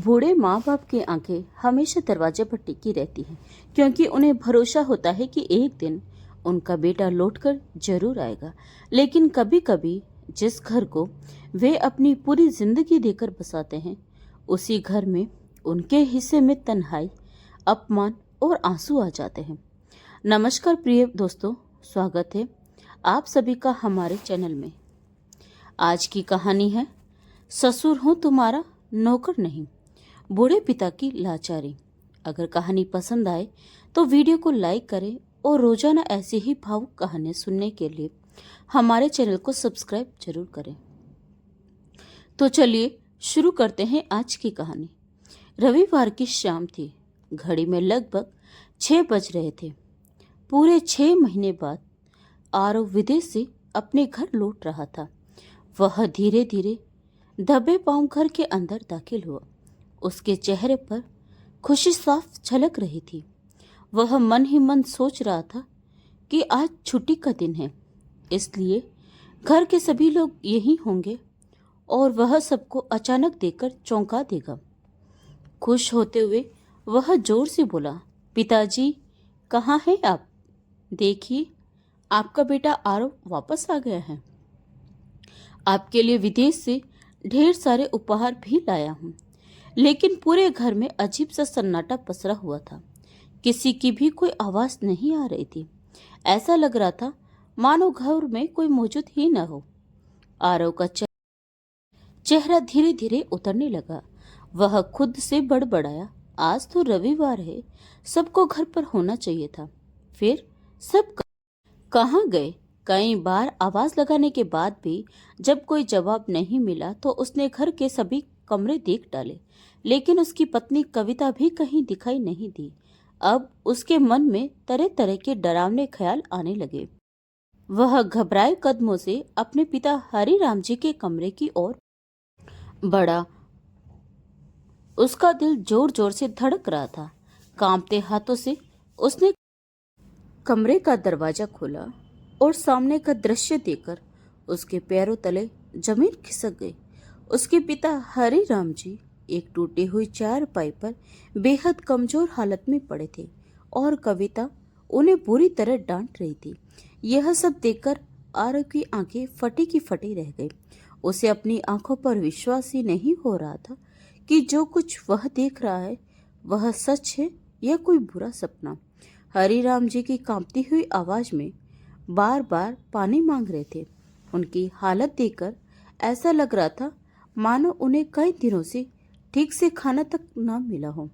बूढ़े माँ बाप की आंखें हमेशा दरवाजे पर टिकी रहती हैं, क्योंकि उन्हें भरोसा होता है कि एक दिन उनका बेटा लौटकर जरूर आएगा। लेकिन कभी कभी जिस घर को वे अपनी पूरी जिंदगी देकर बसाते हैं, उसी घर में उनके हिस्से में तन्हाई, अपमान और आंसू आ जाते हैं। नमस्कार प्रिय दोस्तों, स्वागत है आप सभी का हमारे चैनल में। आज की कहानी है ससुर हूँ तुम्हारा नौकर नहीं, बूढ़े पिता की लाचारी। अगर कहानी पसंद आए तो वीडियो को लाइक करें और रोजाना ऐसी ही भावुक कहानियां सुनने के लिए हमारे चैनल को सब्सक्राइब जरूर करें। तो चलिए शुरू करते हैं आज की कहानी। रविवार की शाम थी। घड़ी में लगभग 6 बज रहे थे। पूरे 6 महीने बाद आरव विदेश से अपने घर लौट रहा था। वह धीरे धीरे दबे पांव घर के अंदर दाखिल हुआ। उसके चेहरे पर खुशी साफ झलक रही थी। वह मन ही मन सोच रहा था कि आज छुट्टी का दिन है, इसलिए घर के सभी लोग यहीं होंगे और वह सबको अचानक देखकर चौंका देगा। खुश होते हुए वह जोर से बोला, पिताजी कहाँ हैं आप? देखिए, आपका बेटा आरव वापस आ गया है। आपके लिए विदेश से ढेर सारे उपहार भी लाया हूँ। लेकिन पूरे घर में अजीब सा सन्नाटा पसरा हुआ था। किसी की भी कोई आवाज नहीं आ रही थी। ऐसा लग रहा था मानो घर में कोई मौजूद ही न हो। आरव का चेहरा धीरे धीरे उतरने लगा। वह खुद से बड़बड़ाया, आज तो रविवार है, सबको घर पर होना चाहिए था। फिर सब कहाँ गए? कई बार आवाज लगाने के बाद भी जब कोई जवाब नहीं मिला तो उसने घर के सभी कमरे देख डाले, लेकिन उसकी पत्नी कविता भी कहीं दिखाई नहीं दी। अब उसके मन में तरह तरह के डरावने ख्याल आने लगे। वह घबराए कदमों से अपने पिता हरिराम जी के कमरे की ओर बढ़ा। उसका दिल जोर जोर से धड़क रहा था। कांपते हाथों से उसने कमरे का दरवाजा खोला और सामने का दृश्य देखकर उसके पैरों तले जमीन खिसक गई। उसके पिता हरिराम जी एक टूटी हुई चारपाई पर बेहद कमजोर हालत में पड़े थे और कविता उन्हें बुरी तरह डांट रही थी। यह सब देखकर आरव की आंखें फटी की फटी रह गई। उसे अपनी आंखों पर विश्वास ही नहीं हो रहा था कि जो कुछ वह देख रहा है वह सच है या कोई बुरा सपना। हरिराम जी की कांपती हुई आवाज में बार बार पानी मांग रहे थे। उनकी हालत देखकर ऐसा लग रहा था मानो उन्हें कई दिनों से ठीक से खाना तक न मिला हो।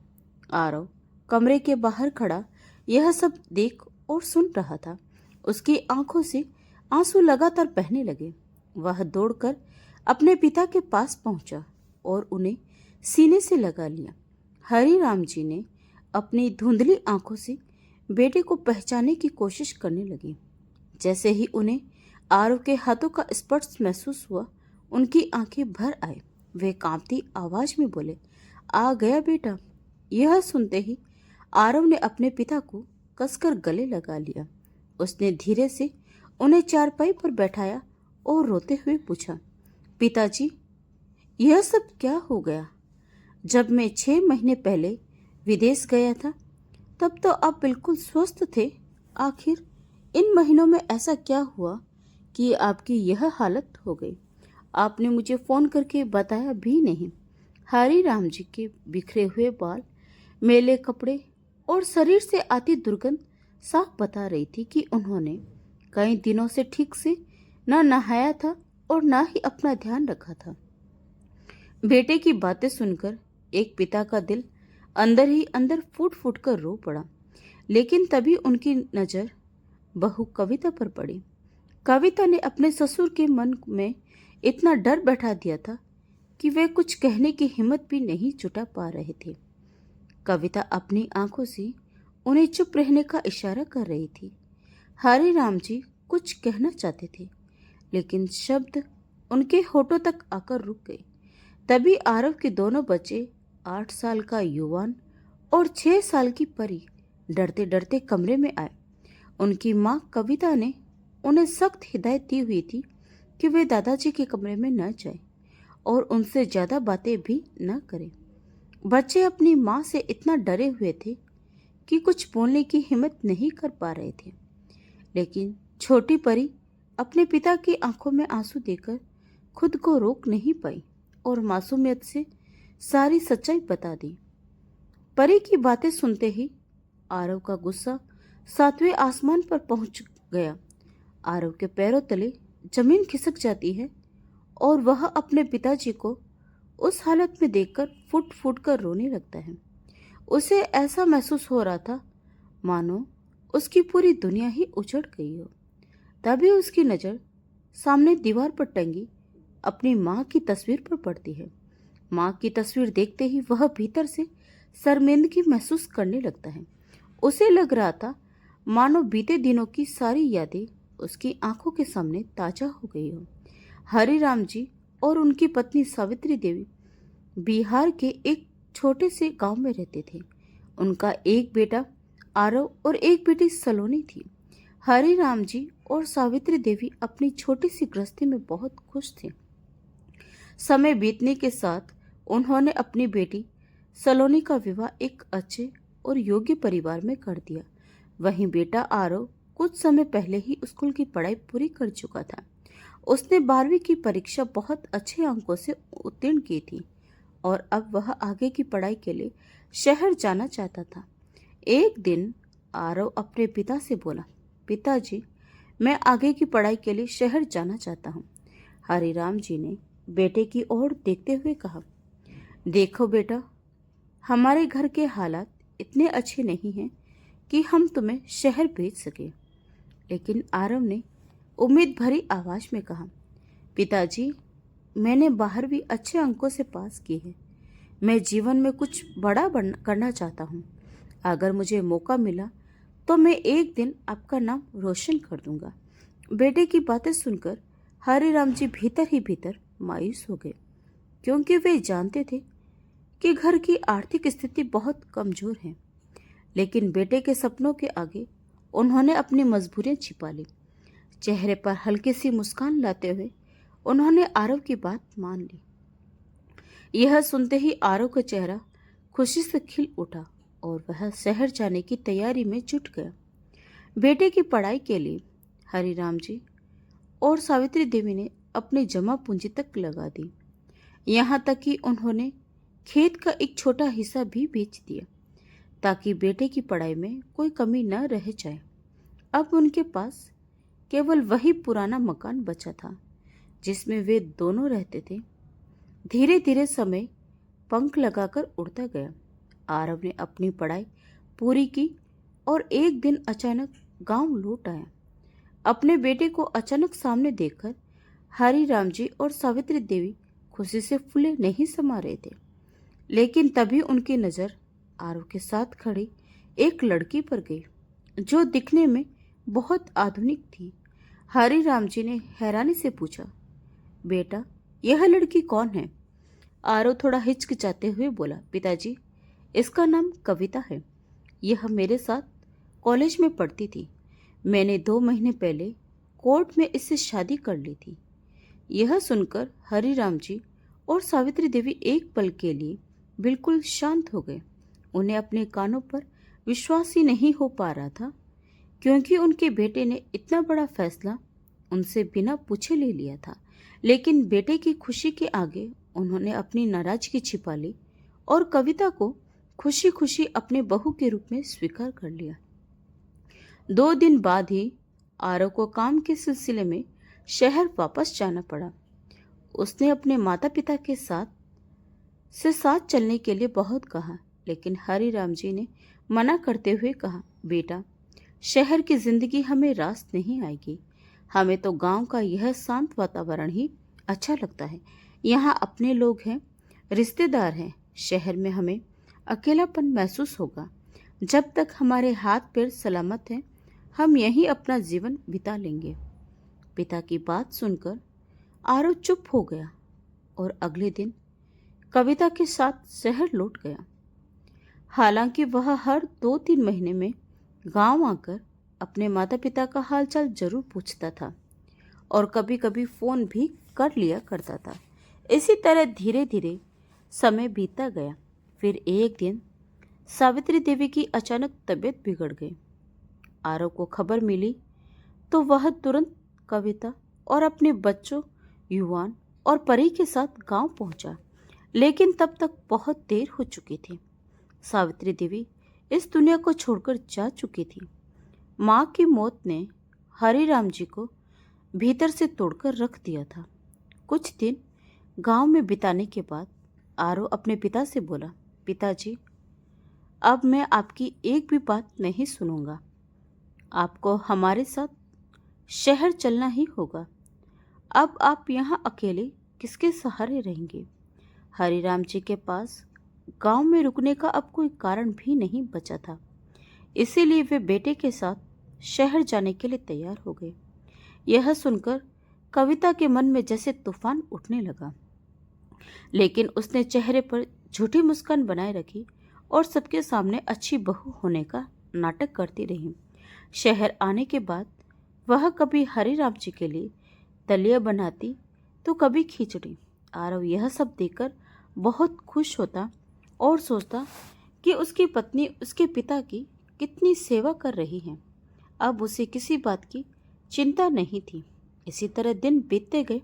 आरव कमरे के बाहर खड़ा यह सब देख और सुन रहा था। उसकी आंखों से आंसू लगातार बहने लगे। वह दौड़कर अपने पिता के पास पहुंचा और उन्हें सीने से लगा लिया। हरिराम जी ने अपनी धुंधली आंखों से बेटे को पहचानने की कोशिश करने लगी। जैसे ही उन्हें आरव के हाथों का स्पर्श महसूस हुआ, उनकी आंखें भर आए। वे कांपती आवाज में बोले, आ गया बेटा। यह सुनते ही आरव ने अपने पिता को कसकर गले लगा लिया। उसने धीरे से उन्हें चारपाई पर बैठाया और रोते हुए पूछा, पिताजी यह सब क्या हो गया? जब मैं 6 महीने पहले विदेश गया था तब तो आप बिल्कुल स्वस्थ थे। आखिर इन महीनों में ऐसा क्या हुआ कि आपकी यह हालत हो गई? आपने मुझे फोन करके बताया भी नहीं। हरिराम जी के बिखरे हुए बाल, मैले कपड़े और शरीर से आती दुर्गंध साफ बता रही थी कि उन्होंने कई दिनों से ठीक से न नहाया था और न ही अपना ध्यान रखा था। बेटे की बातें सुनकर एक पिता का दिल अंदर ही अंदर फूट फूट कर रो पड़ा। लेकिन तभी उनकी नजर बहू कविता पर पड़ी। कविता ने अपने ससुर के मन में इतना डर बैठा दिया था कि वे कुछ कहने की हिम्मत भी नहीं जुटा पा रहे थे। कविता अपनी आंखों से उन्हें चुप रहने का इशारा कर रही थी। हरिराम जी कुछ कहना चाहते थे, लेकिन शब्द उनके होठों तक आकर रुक गए। तभी आरव के दोनों बच्चे, 8 साल का युवान और 6 साल की परी, डरते डरते कमरे में आए। उनकी माँ कविता ने उन्हें सख्त हिदायत दी हुई थी कि वे दादाजी के कमरे में न जाएं और उनसे ज्यादा बातें भी न करें। बच्चे अपनी माँ से इतना डरे हुए थे कि कुछ बोलने की हिम्मत नहीं कर पा रहे थे। लेकिन छोटी परी अपने पिता की आंखों में आंसू देकर खुद को रोक नहीं पाई और मासूमियत से सारी सच्चाई बता दी। परी की बातें सुनते ही आरव का गुस्सा सातवें आसमान पर पहुंच गया। आरव के पैरों तले जमीन खिसक जाती है और वह अपने पिताजी को उस हालत में देखकर फुट फुट कर रोने लगता है। उसे ऐसा महसूस हो रहा था मानो उसकी पूरी दुनिया ही उजड़ गई हो। तभी उसकी नज़र सामने दीवार पर टंगी अपनी माँ की तस्वीर पर पड़ती है। माँ की तस्वीर देखते ही वह भीतर से शर्मिंदगी महसूस करने लगता है। उसे लग रहा था मानो बीते दिनों की सारी यादें उसकी आंखों के सामने ताजा हो गई हो। हरिराम जी और उनकी पत्नी सावित्री देवी बिहार के एक छोटे से गांव में रहते थे। उनका एक बेटा आरव और एक बेटी सलोनी थी। हरिराम जी और सावित्री देवी अपनी छोटी सी गृहस्थी में बहुत खुश थे। समय बीतने के साथ उन्होंने अपनी बेटी सलोनी का विवाह एक अच्छे और योग्य परिवार में कर दिया। वहीं बेटा आरव कुछ समय पहले ही स्कूल की पढ़ाई पूरी कर चुका था। उसने 12वीं की परीक्षा बहुत अच्छे अंकों से उत्तीर्ण की थी और अब वह आगे की पढ़ाई के लिए शहर जाना चाहता था। एक दिन आरव अपने पिता से बोला, पिताजी, मैं आगे की पढ़ाई के लिए शहर जाना चाहता हूँ। हरिराम जी ने बेटे की ओर देखते हुए कहा, देखो बेटा, हमारे घर के हालात इतने अच्छे नहीं हैं कि हम तुम्हें शहर भेज सके। लेकिन आरव ने उम्मीद भरी आवाज में कहा, पिताजी, मैंने 12वीं अच्छे अंकों से पास की है। मैं जीवन में कुछ बड़ा करना चाहता हूँ। अगर मुझे मौका मिला तो मैं एक दिन आपका नाम रोशन कर दूंगा। बेटे की बातें सुनकर हरिराम जी भीतर ही भीतर मायूस हो गए, क्योंकि वे जानते थे कि घर की आर्थिक स्थिति बहुत कमजोर है। लेकिन बेटे के सपनों के आगे उन्होंने अपनी मजबूरियां छिपा ली। चेहरे पर हल्की सी मुस्कान लाते हुए उन्होंने आरव की बात मान ली। यह सुनते ही आरव का चेहरा खुशी से खिल उठा और वह शहर जाने की तैयारी में जुट गया। बेटे की पढ़ाई के लिए हरिराम जी और सावित्री देवी ने अपनी जमा पूंजी तक लगा दी। यहाँ तक कि उन्होंने खेत का एक छोटा हिस्सा भी बेच दिया ताकि बेटे की पढ़ाई में कोई कमी न रह जाए। अब उनके पास केवल वही पुराना मकान बचा था जिसमें वे दोनों रहते थे। धीरे धीरे समय पंख लगाकर उड़ता गया। आरव ने अपनी पढ़ाई पूरी की और एक दिन अचानक गांव लौट आया। अपने बेटे को अचानक सामने देखकर हरिराम जी और सावित्री देवी खुशी से फूले नहीं समा रहे थे। लेकिन तभी उनकी नज़र आरव के साथ खड़ी एक लड़की पर गई जो दिखने में बहुत आधुनिक थी। हरिराम जी ने हैरानी से पूछा, बेटा, यह लड़की कौन है? आरव थोड़ा हिचकिचाते हुए बोला, पिताजी, इसका नाम कविता है। यह मेरे साथ कॉलेज में पढ़ती थी। मैंने 2 महीने पहले कोर्ट में इससे शादी कर ली थी। यह सुनकर हरिराम जी और सावित्री देवी एक पल के लिए बिल्कुल शांत हो गए। उन्हें अपने कानों पर विश्वास ही नहीं हो पा रहा था, क्योंकि उनके बेटे ने इतना बड़ा फैसला उनसे बिना पूछे ले लिया था। लेकिन बेटे की खुशी के आगे उन्होंने अपनी नाराजगी छिपा ली और कविता को खुशी खुशी अपने बहू के रूप में स्वीकार कर लिया। 2 दिन बाद ही आरव को काम के सिलसिले में शहर वापस जाना पड़ा। उसने अपने माता पिता के साथ चलने के लिए बहुत कहा, लेकिन हरिराम जी ने मना करते हुए कहा, बेटा, शहर की जिंदगी हमें रास नहीं आएगी। हमें तो गांव का यह शांत वातावरण ही अच्छा लगता है। यहाँ अपने लोग हैं, रिश्तेदार हैं। शहर में हमें अकेलापन महसूस होगा। जब तक हमारे हाथ पैर सलामत हैं, हम यहीं अपना जीवन बिता लेंगे। पिता की बात सुनकर आरव चुप हो गया और अगले दिन कविता के साथ शहर लौट गया। हालांकि वह हर 2-3 महीने में गांव आकर अपने माता पिता का हालचाल जरूर पूछता था और कभी कभी फोन भी कर लिया करता था। इसी तरह धीरे धीरे समय बीतता गया। फिर एक दिन सावित्री देवी की अचानक तबीयत बिगड़ गई। आरव को खबर मिली तो वह तुरंत कविता और अपने बच्चों, युवान और परी के साथ गांव पहुंचा। लेकिन तब तक बहुत देर हो चुकी थी। सावित्री देवी इस दुनिया को छोड़कर जा चुकी थी। माँ की मौत ने हरिराम जी को भीतर से तोड़कर रख दिया था। कुछ दिन गांव में बिताने के बाद आरव अपने पिता से बोला, पिताजी, अब मैं आपकी एक भी बात नहीं सुनूंगा। आपको हमारे साथ शहर चलना ही होगा। अब आप यहाँ अकेले किसके सहारे रहेंगे? हरिराम जी के पास गांव में रुकने का अब कोई कारण भी नहीं बचा था। इसीलिए वे बेटे के साथ शहर जाने के लिए तैयार हो गए। यह सुनकर कविता के मन में जैसे तूफान उठने लगा, लेकिन उसने चेहरे पर झूठी मुस्कान बनाए रखी और सबके सामने अच्छी बहू होने का नाटक करती रही। शहर आने के बाद वह कभी हरिराम जी के लिए दलिया बनाती तो कभी खिचड़ी। आरव यह सब देखकर बहुत खुश होता और सोचता कि उसकी पत्नी उसके पिता की कितनी सेवा कर रही है। अब उसे किसी बात की चिंता नहीं थी। इसी तरह दिन बीतते गए।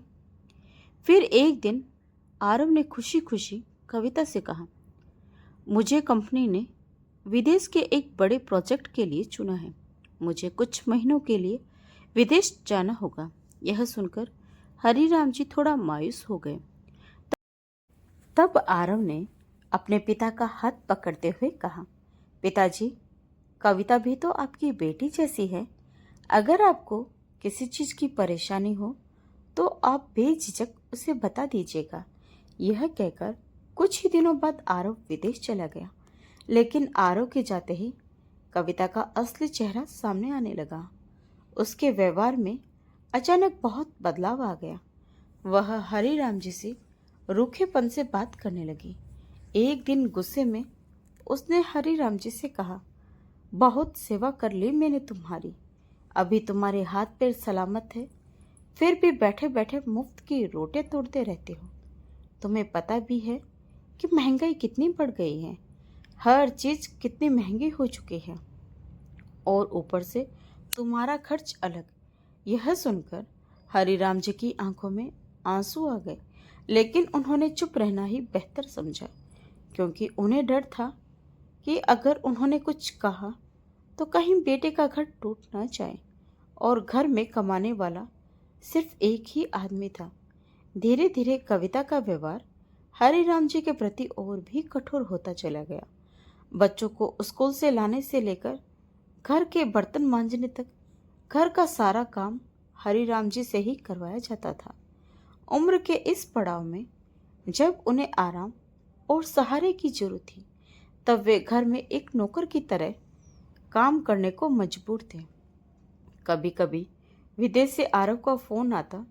फिर एक दिन आरव ने खुशी खुशी कविता से कहा, मुझे कंपनी ने विदेश के एक बड़े प्रोजेक्ट के लिए चुना है। मुझे कुछ महीनों के लिए विदेश जाना होगा। यह सुनकर हरिराम जी थोड़ा मायूस हो गए। तब आरव ने अपने पिता का हाथ पकड़ते हुए कहा, पिताजी, कविता भी तो आपकी बेटी जैसी है। अगर आपको किसी चीज़ की परेशानी हो तो आप बेझिझक उसे बता दीजिएगा। यह कहकर कुछ ही दिनों बाद आरव विदेश चला गया। लेकिन आरव के जाते ही कविता का असली चेहरा सामने आने लगा। उसके व्यवहार में अचानक बहुत बदलाव आ गया। वह हरिराम जी से रूखेपन से बात करने लगी। एक दिन गुस्से में उसने हरिराम जी से कहा, बहुत सेवा कर ली मैंने तुम्हारी, अभी तुम्हारे हाथ पैर सलामत है, फिर भी बैठे बैठे मुफ्त की रोटियां तोड़ते रहते हो। तुम्हें पता भी है कि महंगाई कितनी बढ़ गई है, हर चीज़ कितनी महंगी हो चुकी है, और ऊपर से तुम्हारा खर्च अलग। यह सुनकर हरिराम जी की आंखों में आंसू आ गए, लेकिन उन्होंने चुप रहना ही बेहतर समझा, क्योंकि उन्हें डर था कि अगर उन्होंने कुछ कहा तो कहीं बेटे का घर टूट न जाए। और घर में कमाने वाला सिर्फ एक ही आदमी था। धीरे धीरे कविता का व्यवहार हरिराम जी के प्रति और भी कठोर होता चला गया। बच्चों को स्कूल से लाने से लेकर घर के बर्तन मांजने तक घर का सारा काम हरिराम जी से ही करवाया जाता था। उम्र के इस पड़ाव में जब उन्हें आराम और सहारे की जरूरत थी, तब वे घर में एक नौकर की तरह काम करने को मजबूर थे। कभी कभी विदेश से आरव का फोन आता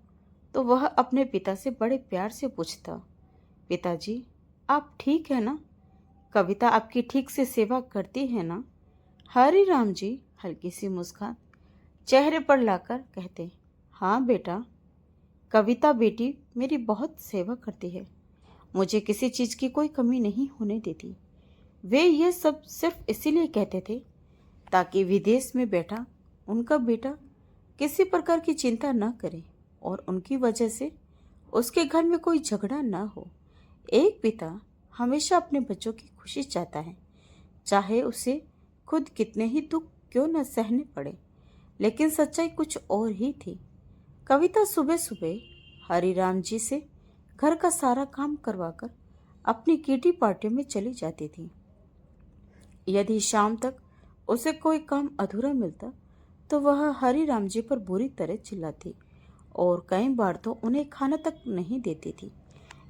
तो वह अपने पिता से बड़े प्यार से पूछता, पिताजी, आप ठीक है ना? कविता आपकी ठीक से सेवा करती है ना? हरिराम जी हल्की सी मुस्कान चेहरे पर लाकर कहते, हाँ बेटा, कविता बेटी मेरी बहुत सेवा करती है, मुझे किसी चीज़ की कोई कमी नहीं होने देती। वे ये सब सिर्फ इसीलिए कहते थे ताकि विदेश में बैठा उनका बेटा किसी प्रकार की चिंता न करे और उनकी वजह से उसके घर में कोई झगड़ा न हो। एक पिता हमेशा अपने बच्चों की खुशी चाहता है, चाहे उसे खुद कितने ही दुख क्यों न सहने पड़े। लेकिन सच्चाई कुछ और ही थी। कविता सुबह सुबह हरिराम जी से घर का सारा काम करवाकर अपनी किटी पार्टियों में चली जाती थी। यदि शाम तक उसे कोई काम अधूरा मिलता तो वह हरिराम जी पर बुरी तरह चिल्लाती और कई बार तो उन्हें खाना तक नहीं देती थी।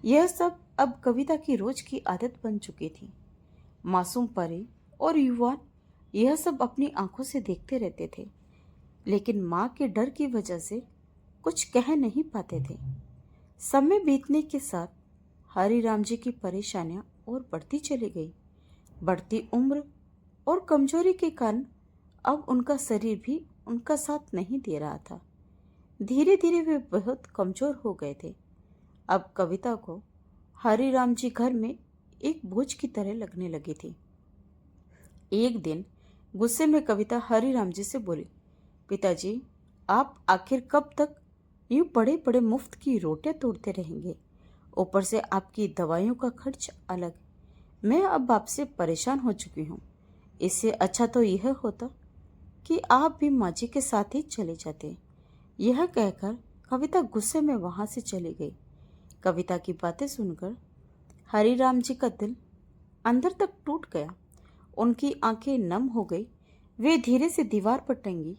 यह सब अब कविता की रोज की आदत बन चुकी थी। मासूम परी और युवान यह सब अपनी आंखों से देखते रहते थे, लेकिन माँ के डर की वजह से कुछ कह नहीं पाते थे। समय बीतने के साथ हरिराम जी की परेशानियां और बढ़ती चली गई। बढ़ती उम्र और कमजोरी के कारण अब उनका शरीर भी उनका साथ नहीं दे रहा था। धीरे धीरे वे बहुत कमजोर हो गए थे। अब कविता को हरिराम जी घर में एक बोझ की तरह लगने लगी थी। एक दिन गुस्से में कविता हरिराम जी से बोली, पिताजी, आप आखिर कब तक यूं बड़े बड़े मुफ्त की रोटियां तोड़ते रहेंगे? ऊपर से आपकी दवाइयों का खर्च अलग। मैं अब आपसे परेशान हो चुकी हूँ। इससे अच्छा तो यह होता कि आप भी माँ जी के साथ ही चले जाते। यह कहकर कविता गुस्से में वहां से चली गई। कविता की बातें सुनकर हरिराम जी का दिल अंदर तक टूट गया। उनकी आंखें नम हो गई। वे धीरे से दीवार पर टंगी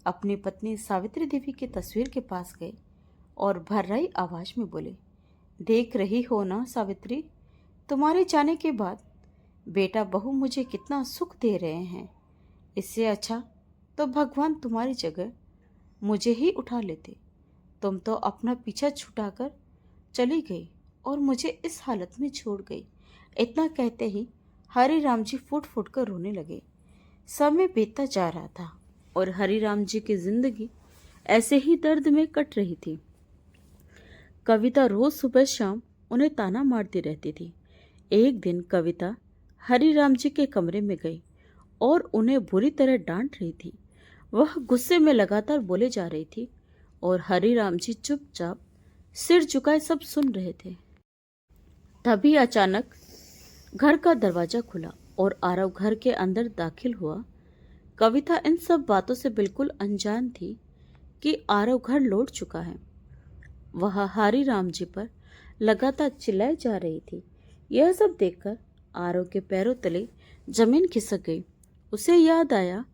अपनी पत्नी सावित्री देवी की तस्वीर के पास गए और भर्राई आवाज में बोले, देख रही हो ना सावित्री, तुम्हारे जाने के बाद बेटा बहू मुझे कितना सुख दे रहे हैं। इससे अच्छा तो भगवान तुम्हारी जगह मुझे ही उठा लेते। तुम तो अपना पीछा छुटाकर चली गई और मुझे इस हालत में छोड़ गई। इतना कहते ही हरिराम जी फूट फूट कर रोने लगे। समय बीतता जा रहा था और हरिराम जी की जिंदगी ऐसे ही दर्द में कट रही थी। कविता रोज सुबह शाम उन्हें ताना मारती रहती थी। एक दिन कविता हरिराम जी के कमरे में गई और उन्हें बुरी तरह डांट रही थी। वह गुस्से में लगातार बोले जा रही थी और हरिराम जी चुपचाप सिर झुकाए सब सुन रहे थे। तभी अचानक घर का दरवाजा खुला और आरव घर के अंदर दाखिल हुआ। कविता इन सब बातों से बिल्कुल अनजान थी कि आरव घर लौट चुका है। वह हरिराम जी पर लगातार चिल्लाई जा रही थी। यह सब देखकर आरव के पैरों तले जमीन खिसक गई। उसे याद आया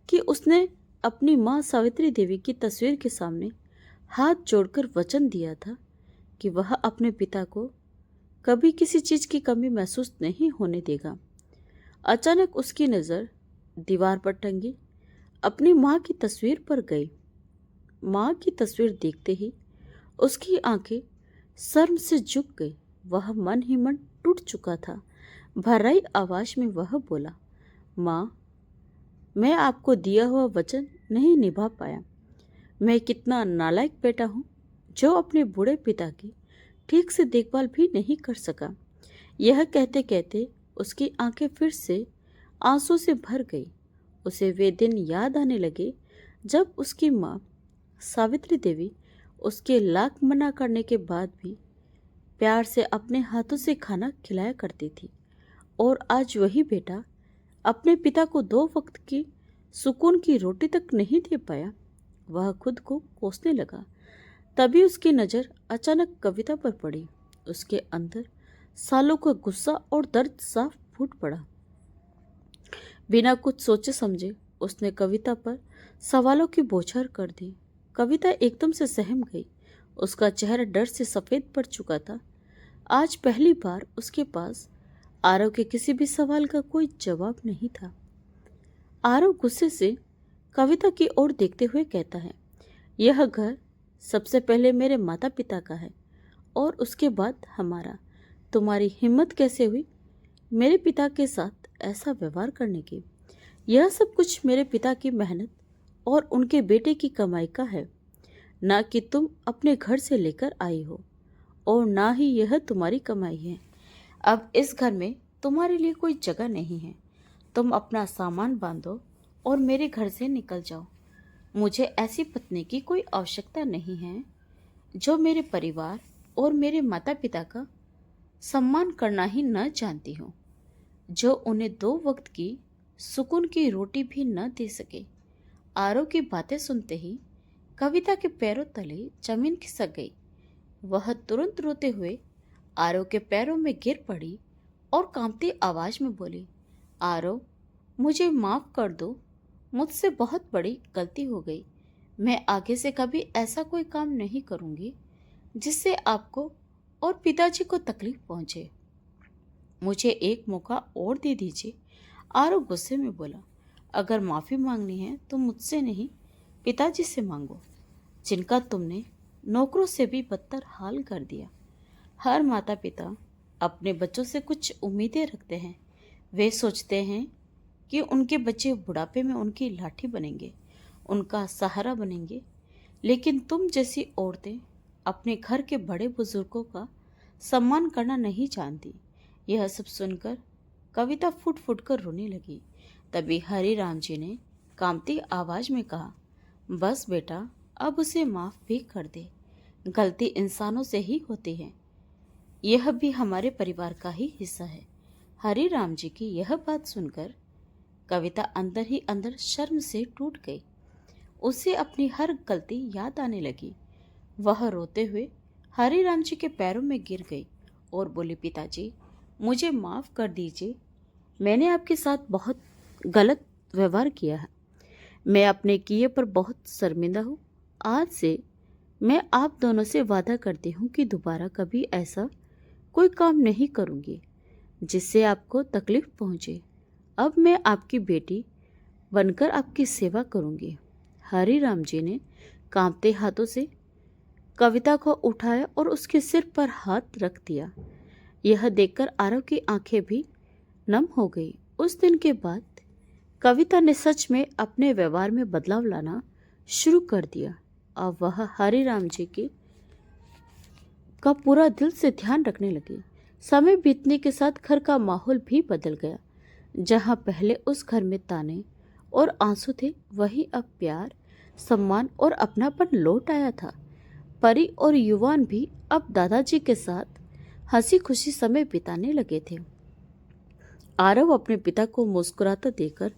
कि उसने अपनी माँ सावित्री देवी की तस्वीर के सामने हाथ जोड़कर वचन दिया था कि वह अपने पिता को कभी किसी चीज की कमी महसूस नहीं होने देगा। अचानक उसकी नजर दीवार पर टंगी अपनी माँ की तस्वीर पर गई। माँ की तस्वीर देखते ही उसकी आंखें शर्म से झुक गई। वह मन ही मन टूट चुका था। भर्राई आवाज में वह बोला, माँ, मैं आपको दिया हुआ वचन नहीं निभा पाया। मैं कितना नालायक बेटा हूँ जो अपने बूढ़े पिता की ठीक से देखभाल भी नहीं कर सका। यह कहते कहते उसकी आंखें फिर से आंसू से भर गई। उसे वे दिन याद आने लगे जब उसकी माँ सावित्री देवी उसके लाख मना करने के बाद भी प्यार से अपने हाथों से खाना खिलाया करती थी। और आज वही बेटा अपने पिता को 2 वक्त की सुकून की रोटी तक नहीं दे पाया। वह खुद को कोसने लगा। तभी उसकी नज़र अचानक कविता पर पड़ी। उसके अंदर सालों का गुस्सा और दर्द साफ फूट पड़ा। बिना कुछ सोचे समझे उसने कविता पर सवालों की बौछार कर दी। कविता एकदम से सहम गई। उसका चेहरा डर से सफ़ेद पड़ चुका था। आज पहली बार उसके पास आरव के किसी भी सवाल का कोई जवाब नहीं था। आरव गुस्से से कविता की ओर देखते हुए कहता है, यह घर सबसे पहले मेरे माता पिता का है और उसके बाद हमारा। तुम्हारी हिम्मत कैसे हुई मेरे पिता के साथ ऐसा व्यवहार करने की? यह सब कुछ मेरे पिता की मेहनत और उनके बेटे की कमाई का है, ना कि तुम अपने घर से लेकर आई हो, और ना ही यह तुम्हारी कमाई है। अब इस घर में तुम्हारे लिए कोई जगह नहीं है। तुम अपना सामान बांधो और मेरे घर से निकल जाओ। मुझे ऐसी पत्नी की कोई आवश्यकता नहीं है जो मेरे परिवार और मेरे माता पिता का सम्मान करना ही न जानती हो, जो उन्हें 2 वक्त की सुकून की रोटी भी न दे सके। आरव की बातें सुनते ही कविता के पैरों तले जमीन खिसक गई। वह तुरंत रोते हुए आरव के पैरों में गिर पड़ी और कांपती आवाज में बोली, आरव, मुझे माफ कर दो। मुझसे बहुत बड़ी गलती हो गई। मैं आगे से कभी ऐसा कोई काम नहीं करूंगी जिससे आपको और पिताजी को तकलीफ पहुंचे। मुझे एक मौका और दे दीजिए। आरव गुस्से में बोला, अगर माफ़ी मांगनी है तो मुझसे नहीं, पिताजी से मांगो, जिनका तुमने नौकरों से भी बदतर हाल कर दिया। हर माता पिता अपने बच्चों से कुछ उम्मीदें रखते हैं। वे सोचते हैं कि उनके बच्चे बुढ़ापे में उनकी लाठी बनेंगे, उनका सहारा बनेंगे। लेकिन तुम जैसी औरतें अपने घर के बड़े बुजुर्गों का सम्मान करना नहीं जानती। यह सब सुनकर कविता फुट फुट कर रोने लगी। तभी हरी राम जी ने कांपती आवाज में कहा, बस बेटा, अब उसे माफ भी कर दे। गलती इंसानों से ही होती है। यह भी हमारे परिवार का ही हिस्सा है। हरी राम जी की यह बात सुनकर कविता अंदर ही अंदर शर्म से टूट गई। उसे अपनी हर गलती याद आने लगी। वह रोते हुए हरी राम जी के पैरों में गिर गई और बोली, पिताजी, मुझे माफ कर दीजिए। मैंने आपके साथ बहुत गलत व्यवहार किया है। मैं अपने किए पर बहुत शर्मिंदा हूँ। आज से मैं आप दोनों से वादा करती हूँ कि दोबारा कभी ऐसा कोई काम नहीं करूँगी जिससे आपको तकलीफ पहुँचे। अब मैं आपकी बेटी बनकर आपकी सेवा करूँगी। हरी राम जी ने कांपते हाथों से कविता को उठाया और उसके सिर पर हाथ रख दिया। यह देखकर आरव की आंखें भी नम हो गई। उस दिन के बाद कविता ने सच में अपने व्यवहार में बदलाव लाना शुरू कर दिया। अब वह हरी राम जी की का पूरा दिल से ध्यान रखने लगी। समय बीतने के साथ घर का माहौल भी बदल गया। जहां पहले उस घर में ताने और आंसू थे, वहीं अब प्यार, सम्मान और अपनापन लौट आया था। परी और युवान भी अब दादाजी के साथ हंसी खुशी समय बिताने लगे थे। आरव अपने पिता को मुस्कुराता देखकर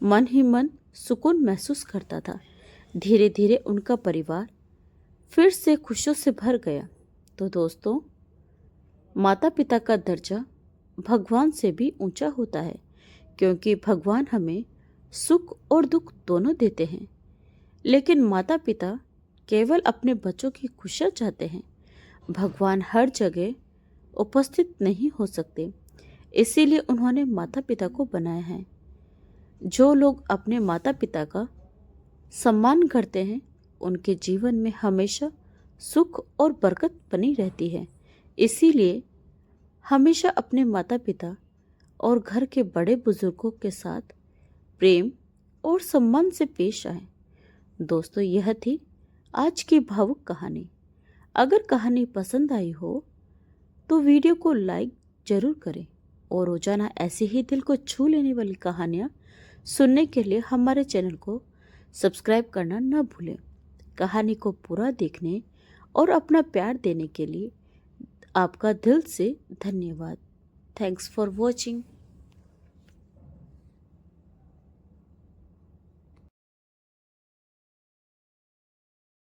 मन ही मन सुकून महसूस करता था। धीरे धीरे उनका परिवार फिर से खुशियों से भर गया। तो दोस्तों, माता पिता का दर्जा भगवान से भी ऊंचा होता है, क्योंकि भगवान हमें सुख और दुख दोनों देते हैं। लेकिन माता पिता केवल अपने बच्चों की खुशियाँ चाहते हैं। भगवान हर जगह उपस्थित नहीं हो सकते, इसीलिए उन्होंने माता पिता को बनाया है। जो लोग अपने माता पिता का सम्मान करते हैं, उनके जीवन में हमेशा सुख और बरकत बनी रहती है। इसीलिए हमेशा अपने माता पिता और घर के बड़े बुजुर्गों के साथ प्रेम और सम्मान से पेश आएं। दोस्तों, यह थी आज की भावुक कहानी। अगर कहानी पसंद आई हो तो वीडियो को लाइक जरूर करें और रोजाना ऐसे ही दिल को छू लेने वाली कहानियाँ सुनने के लिए हमारे चैनल को सब्सक्राइब करना न भूलें। कहानी को पूरा देखने और अपना प्यार देने के लिए आपका दिल से धन्यवाद। Thanks for watching.